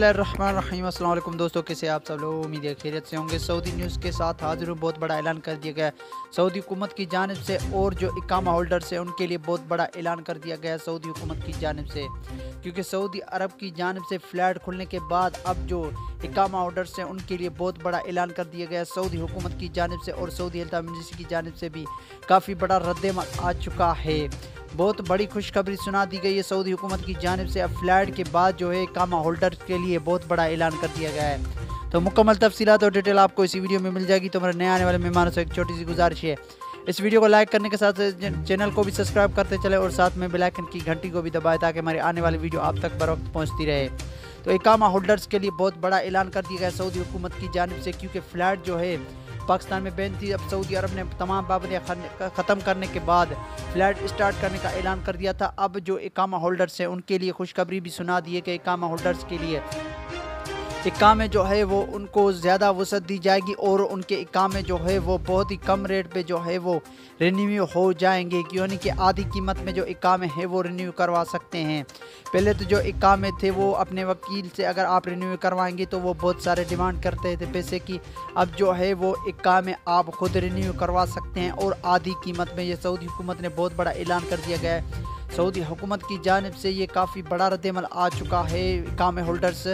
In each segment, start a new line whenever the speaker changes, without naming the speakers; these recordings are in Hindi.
बिस्मिल्लाहिर्रहमानिर्रहीम। अस्सलाम वालेकुम दोस्तों, कैसे आप सब लोग? उम्मीद है खैरियत से होंगे। सऊदी न्यूज़ के साथ हाजिर हूँ। बहुत बड़ा ऐलान कर दिया गया है सऊदी हुकूमत की जानिब से, और जो इकामा होल्डर्स है उनके लिए बहुत बड़ा ऐलान कर दिया गया है सऊदी हुकूमत की जानिब से, क्योंकि सऊदी अरब की जानिब से फ़्लैट खुलने के बाद अब जो इकामा होल्डर्स हैं उनके लिए बहुत बड़ा ऐलान कर दिया गया है सऊदी हुकूमत की जानिब से, और सऊदी हेल्थ मिनिस्ट्री की जानिब से भी काफ़ी बड़ा रद्द आ चुका है। बहुत बड़ी खुशखबरी सुना दी गई है सऊदी हुकूमत की जानिब से। अब फ़्लैट के बाद जो है इकामा होल्डर्स के लिए बहुत बड़ा ऐलान कर दिया गया है। तो मुकम्मल तफसीलात और डिटेल आपको इसी वीडियो में मिल जाएगी। तो मेरे नए आने वाले मेहमानों से एक छोटी सी गुजारिश है, इस वीडियो को लाइक करने के साथ चैनल को भी सब्सक्राइब करते चले और साथ में बेल आइकन की घंटी को भी दबाएं ताकि हमारी आने वाली वीडियो आप तक बर वक्त पहुँचती रहे। तो इकामा होल्डर्स के लिए बहुत बड़ा ऐलान कर दिया गया सऊदी हुकूमत की जानिब से, क्योंकि फ़्लैट जो है पाकिस्तान में बैन थी। अब सऊदी अरब ने तमाम पाबंदियाँ ख़त्म करने के बाद फ़्लैट स्टार्ट करने का ऐलान कर दिया था। अब जो इकामा होल्डर्स हैं उनके लिए खुशखबरी भी सुना दी है कि इकामा होल्डर्स के लिए इकामे जो है वो उनको ज़्यादा वसअत दी जाएगी, और उनके इकामे जो है वो बहुत ही कम रेट पे जो है वो रिन्यू हो जाएंगे, यानी कि आधी कीमत में जो इकामे हैं वो रिन्यू करवा सकते हैं। पहले तो जो इकामे थे वो अपने वकील से अगर आप रिन्यू करवाएंगे तो वो बहुत सारे डिमांड करते थे पैसे की। अब जो है वो इकामे आप ख़ुद रिन्यू करवा सकते हैं और आधी कीमत में। ये सऊदी हुकूमत ने बहुत बड़ा ऐलान कर दिया गया है सऊदी हुकूमत की जानिब से। ये काफ़ी बड़ा रद्दमल आ चुका है इकामे होल्डर्स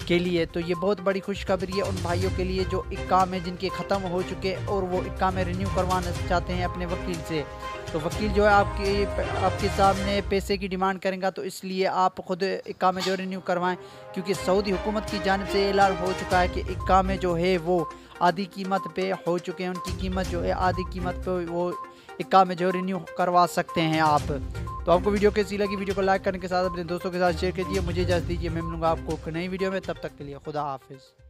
के लिए। तो ये बहुत बड़ी खुशखबरी है उन भाइयों के लिए जो इकामे जिनके ख़त्म हो चुके और वो इकामे रिन्यू करवाना चाहते हैं अपने वकील से। तो वकील जो है आपके सामने पैसे की डिमांड करेंगे, तो इसलिए आप ख़ुद इकामे जो रिन्यू करवाएं, क्योंकि सऊदी हुकूमत की जानिब से ऐलान हो चुका है कि इकामे जो है वो आधी कीमत पे हो चुके हैं। उनकी कीमत जो है आधी कीमत पे वो इकामे जो रिन्यू करवा सकते हैं आप। तो आपको वीडियो कैसी लगी? वीडियो को लाइक करने के साथ अपने दोस्तों के साथ शेयर कीजिए। मुझे इजाज़त दीजिए, मैं मिलूंगा आपको नई वीडियो में। तब तक के लिए खुदा हाफिज़।